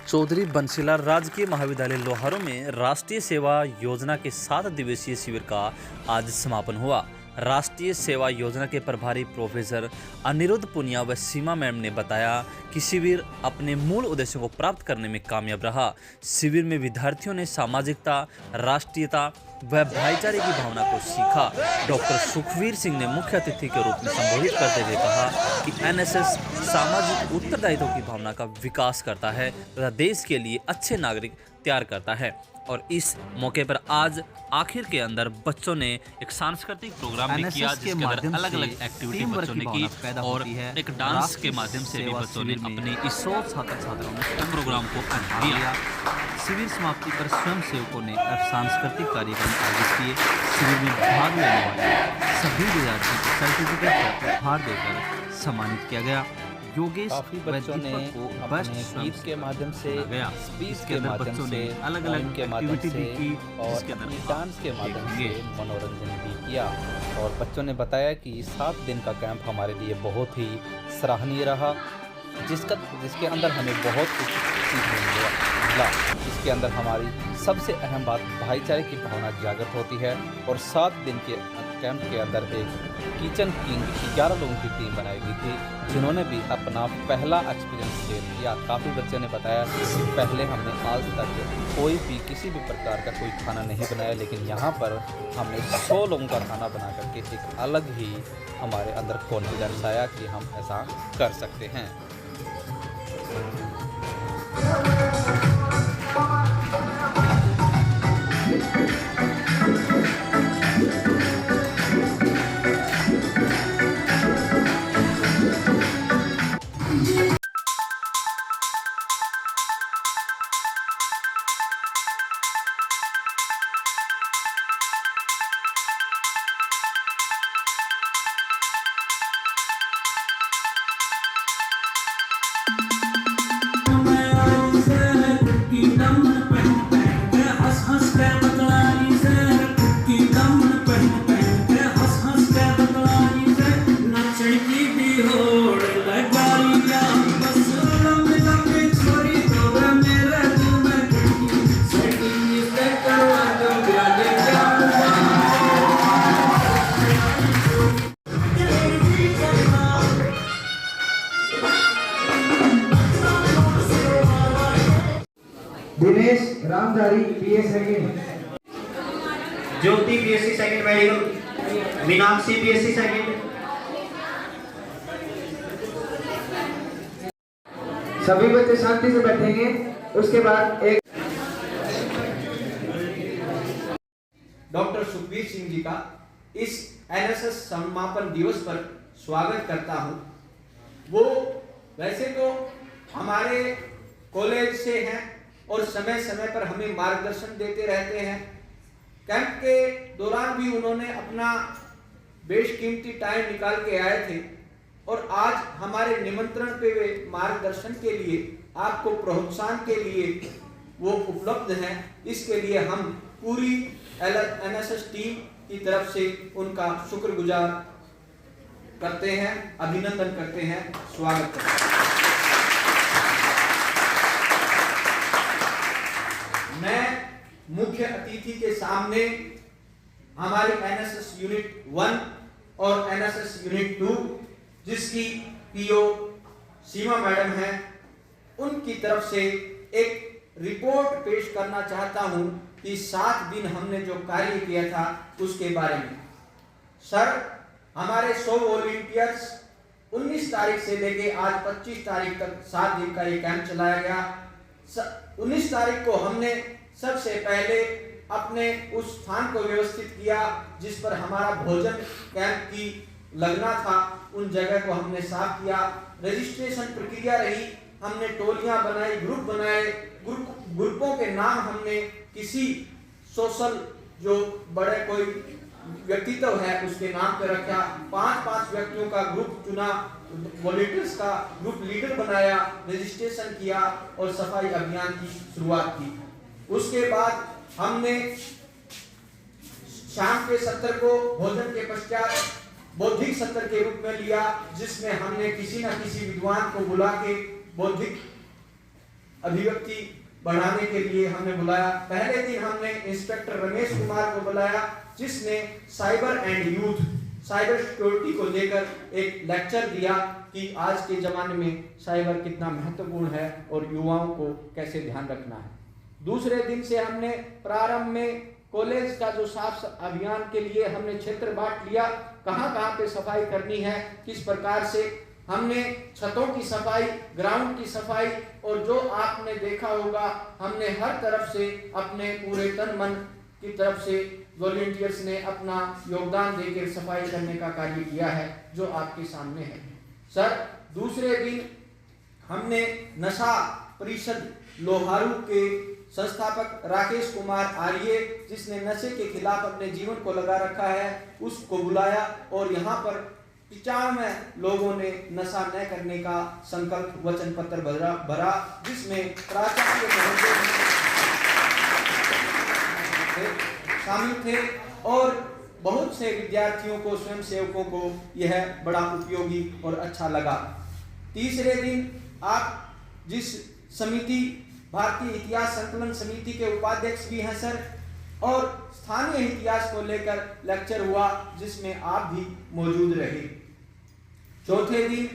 चौधरी बंसीलाल राजकीय महाविद्यालय लोहारों में राष्ट्रीय सेवा योजना के 7 दिवसीय शिविर का आज समापन हुआ। राष्ट्रीय सेवा योजना के प्रभारी प्रोफेसर अनिरुद्ध पुनिया व सीमा मैम ने बताया कि शिविर अपने मूल उद्देश्यों को प्राप्त करने में कामयाब रहा। शिविर में विद्यार्थियों ने सामाजिकता, राष्ट्रीयता व भाईचारे की भावना को सीखा। डॉक्टर सुखवीर सिंह ने मुख्य अतिथि के रूप में संबोधित करते हुए कहा कि एनएसएस सामाजिक उत्तरदायित्व की भावना का विकास करता है तथा देश के लिए अच्छे नागरिक तैयार करता है। और इस मौके पर आज आखिर के अंदर बच्चों ने एक सांस्कृतिक प्रोग्राम भी किया जिसके अंदर अलग अलग एक्टिविटी बच्चों ने की और एक डांस के माध्यम से भी बच्चों ने अपने इस छात्र छात्राओं ने प्रोग्राम को अंजाम दिया। शिविर समाप्ति पर स्वयं सेवकों ने सांस्कृतिक कार्यक्रम आयोजित किए। शिविर में भाग लेने वाले सभी विद्यार्थियों को सर्टिफिकेट पर उपहार देकर सम्मानित किया गया। योगेश बच्चों ने अपने गीत के माध्यम से, स्पीच के माध्यम से, अलग अलग के माध्यम से और अपनी डांस के माध्यम से मनोरंजन भी किया। और बच्चों ने बताया कि 7 दिन का कैंप हमारे लिए बहुत ही सराहनीय रहा, जिसके अंदर हमें बहुत कुछ सीखने मिला। इसके अंदर हमारी सबसे अहम बात भाईचारे की भावना जागृत होती है। और 7 दिन के कैंप के अंदर एक किचन किंग 11 लोगों की टीम बनाई गई थी, जिन्होंने भी अपना पहला एक्सपीरियंस शेयर किया। काफ़ी बच्चों ने बताया कि पहले हमने आज तक कोई भी किसी भी प्रकार का कोई खाना नहीं बनाया, लेकिन यहाँ पर हमने 100 लोगों का खाना बना करके एक अलग ही हमारे अंदर कॉन्फिडेंस आया कि हम ऐसा कर सकते हैं। Dinesh Ramdhari BA second, Jyoti BSc second medical, Meenakshi BSc second. सभी बच्चे शांति से बैठेंगे। उसके बाद एक डॉक्टर सुखवीर सिंह जी का इस एनएसएस समापन दिवस पर स्वागत करता हूं। वो वैसे तो हमारे कॉलेज से हैं और समय समय पर हमें मार्गदर्शन देते रहते हैं। कैंप के दौरान भी उन्होंने अपना बेशकीमती टाइम निकाल के आए थे और आज हमारे निमंत्रण पे वे मार्गदर्शन के लिए, आपको प्रोत्साहन के लिए वो उपलब्ध हैं। इसके लिए हम पूरी एनएसएस टीम की तरफ से उनका शुक्रगुजार करते हैं, अभिनंदन करते हैं, स्वागत करते हैं। मैं मुख्य अतिथि के सामने हमारी एनएसएस यूनिट 1 और एनएसएस यूनिट 2 जिसकी पीओ सीमा मैडम है, उनकी तरफ से एक रिपोर्ट पेश करना चाहता हूं कि 7 दिन हमने जो कार्य किया था उसके बारे में। सर, हमारे 100 वॉलंटियर्स 19 तारीख से लेके आज 25 तारीख तक 7 दिन का ये कैंप चलाया गया। 19 तारीख को हमने सबसे पहले अपने उस स्थान को व्यवस्थित किया जिस पर हमारा भोजन कैंप की लगना था। उन जगह को हमने साफ किया। रजिस्ट्रेशन प्रक्रिया रही, हमने टोलियां बनाई, ग्रुप बनाए, ग्रुपों के नाम हमने किसी सोशल जो बड़े कोई व्यक्तित्व है उसके नाम पे रखा। 5-5 व्यक्तियों का ग्रुप चुना, वॉलंटियर्स का ग्रुप लीडर बनाया, रजिस्ट्रेशन किया और सफाई अभियान की शुरुआत की। उसके बाद हमने शाम के सत्र को भोजन के पश्चात बौद्धिक सत्र के रूप में लिया, जिसमें हमने किसी न किसी विद्वान को बुला के बौद्धिक अभिव्यक्ति बढ़ाने के लिए हमने बुलाया। पहले दिन हमने इंस्पेक्टर रमेश कुमार को बुलाया, जिसने cyber and youth, cyber security को लेकर एक लेक्चर दिया कि आज के ज़माने में साइबर कितना महत्वपूर्ण है और युवाओं को कैसे ध्यान रखना है। दूसरे दिन से हमने प्रारंभ में कॉलेज का जो साफ अभियान के लिए हमने क्षेत्र बांट लिया, कहाँ कहाँ पे सफाई करनी है, किस प्रकार से हमने छतों की सफाई, ग्राउंड की सफाई, और जो आपने देखा होगा हमने हर तरफ से अपने पूरे तन मन की तरफ से वॉलंटियर्स ने अपना योगदान देकर सफाई करने का कार्य किया है, जो आपके सामने है। सर, दूसरे दिन हमने नशा परिषद लोहारू के संस्थापक राकेश कुमार आर्य, जिसने नशे के खिलाफ अपने जीवन को लगा रखा है, उसको बुलाया और यहाँ पर 95 लोगों ने नशा न करने का संकल्प वचन पत्र भरा, जिसमें प्राचार्य शामिल थे और बहुत से विद्यार्थियों को, स्वयं सेवकों को यह बड़ा उपयोगी और अच्छा लगा। तीसरे दिन आप जिस समिति, भारतीय इतिहास संकलन समिति के उपाध्यक्ष भी हैं सर, और स्थानीय इतिहास को लेकर लेक्चर हुआ, जिसमें आप भी मौजूद रहे। चौथे दिन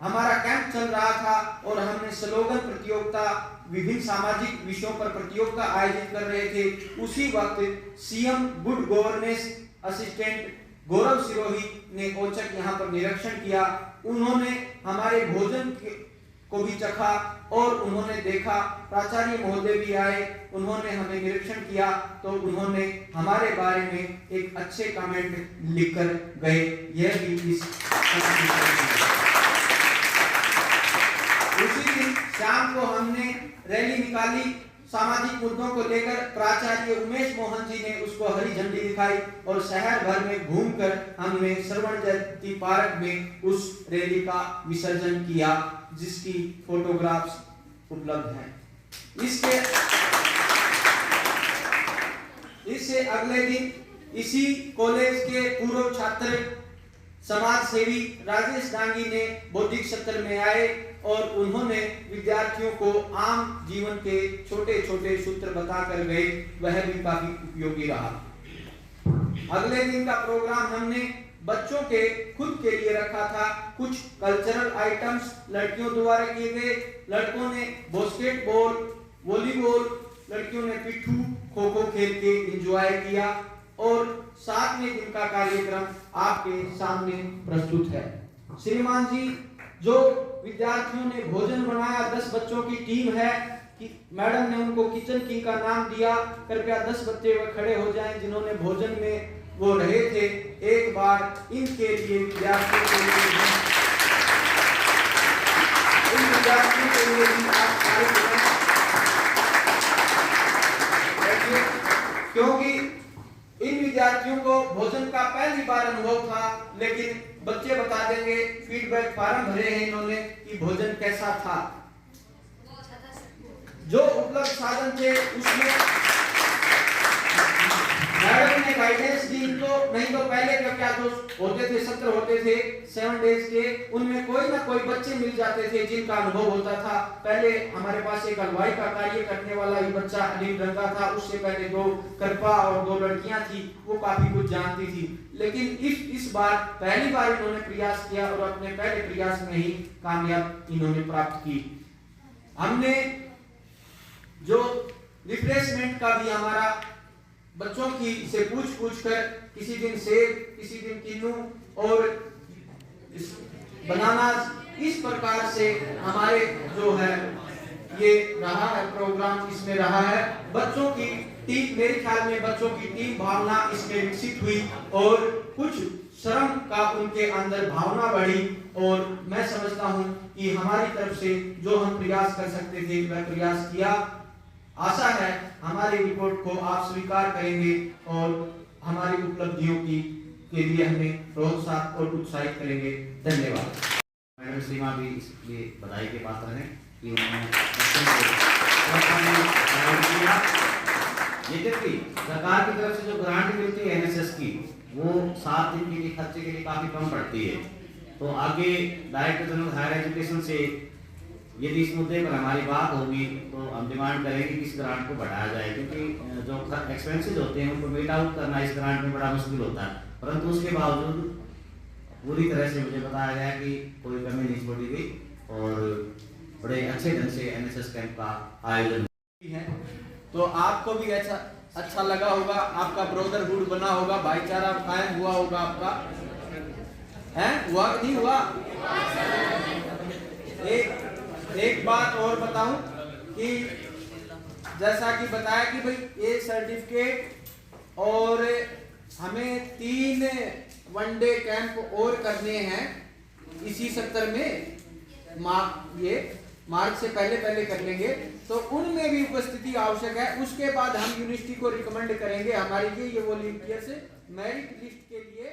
हमारा कैंप चल रहा था और हमने स्लोगन प्रतियोगिता, विभिन्न सामाजिक विषयों पर प्रतियोगिता आयोजित कर रहे थे। उसी वक्त सीएम गुड गवर्नेंस असिस्टेंट गौरव सिरोही ने औचक यहाँ पर निरीक्षण किया। उन्होंने हमारे भोजन को भी चखा और उन्होंने देखा, प्राचार्य महोदय भी आए, उन्होंने हमें निरीक्षण किया, तो उन्होंने हमारे बारे में एक अच्छे कमेंट लिखकर गए। यह भी इस उसी दिन शाम को हमने रैली निकाली सामाजिक मुद्दों को लेकर। प्राचार्य उमेश मोहन जी ने उसको हरी झंडी दिखाई और शहर भर में घूमकर हमने श्रवण जयंती पार्क में उस रैली का विसर्जन किया, जिसकी फोटोग्राफ्स उपलब्ध हैं। इससे अगले दिन इसी कॉलेज के पूर्व छात्र समाज सेवी राजेश डांगी ने बौद्धिक सत्र में आए और उन्होंने विद्यार्थियों को आम जीवन के छोटे छोटे सूत्र बताकर गए, वह भी काफी उपयोगी रहा। अगले दिन का प्रोग्राम हमने बच्चों के खुद के लिए रखा था। कुछ कल्चरल आइटम्स लड़कियों द्वारा किए गए। लड़कों ने बास्केटबॉल, वॉलीबॉल, लड़कियों ने पिट्ठू, खो खो खेल के एंजॉय किया और 7वें दिन का कार्यक्रम आपके सामने प्रस्तुत है। श्रीमान जी, जो विद्यार्थियों ने भोजन बनाया, 10 बच्चों की टीम है कि मैडम ने उनको किचन किंग का नाम दिया। कृपया 10 बच्चे वह खड़े हो जाएं जिन्होंने भोजन में वो रहे थे। एक बार इनके लिए विद्यार्थियों के लिए भी आप क्योंकि इन विद्यार्थियों को भोजन का पहली बार अनुभव था, लेकिन बच्चे बता देंगे, फीडबैक फॉर्म भरे हैं इन्होंने कि भोजन कैसा था। जो उपलब्ध साधन थे उसमें मैडम ने गाइडेंस दी इनको, नहीं तो पहले का क्या जो होते थे, सत्र होते थे 7 डेज के, उनमें कोई ना कोई बच्चे मिल जाते थे जिनका अनुभव होता था। पहले हमारे पास एक हलवाई का कार्य करने वाला ही बच्चा अलीम रंगा था, उससे पहले 2 करपा और 2 लड़कियां थी, वो काफी कुछ जानती थी। लेकिन इस बार पहली बार इन्होंने प्रयास किया और अपने पहले प्रयास में ही कामयाब इन्होंने प्राप्त की। हमने जो रिफ्रेशमेंट का भी हमारा बच्चों की से पूछ कर, किसी दिन सेब, किसी दिन किन्नू और बनाना, इस प्रकार से हमारे जो है ये रहा है प्रोग्राम, इसमें रहा है। बच्चों की टीम, मेरे ख्याल में बच्चों की टीम भावना इसमें विकसित हुई और कुछ श्रम का उनके अंदर भावना बढ़ी और मैं समझता हूं कि हमारी तरफ से जो हम प्रयास कर सकते थे वह प्रयास किया। आशा है हमारी रिपोर्ट को आप स्वीकार करेंगे और हमारी उपलब्धियों के लिए हमें प्रोत्साहन और उत्साहित करेंगे। धन्यवाद। मैडम सीमा भी इसलिए बधाई के पात्र हैं कि उन्होंने सरकार की तरफ से जो ग्रांट मिलती है एनएसएस की, वो 7 दिन के लिए खर्चे के लिए काफी कम पड़ती है। तो आगे डायरेक्टर जनरल हायर एजुकेशन से यदि इस मुद्दे पर हमारी बात होगी तो हम डिमांड करेंगे कि इस ग्रांट को बढ़ाया जाए, क्योंकि जो एक्सपेंसेस होते हैं उनको मीट आउट करना इस ग्रांट में बड़ा मुश्किल होता है। परंतु उसके बावजूद पूरी तरह से मुझे बताया गया कि कोई कमी नहीं छोड़ी गई और बड़े अच्छे ढंग से एनएसएस कैंप का आयोजन है। तो आपको भी अच्छा लगा होगा, आपका ब्रदरहुड बना होगा, भाईचारा कायम हुआ होगा आपका, है हुआ कि नहीं हुआ? एक बात और बताऊं कि जैसा कि बताया कि भाई ये सर्टिफिकेट और हमें 3 वनडे कैंप और करने हैं इसी सत्र में, मार्च से पहले कर लेंगे, तो उनमें भी उपस्थिति आवश्यक है। उसके बाद हम यूनिवर्सिटी को रिकमेंड करेंगे हमारे लिए ये वॉलंटियर्स मेरिट लिस्ट के लिए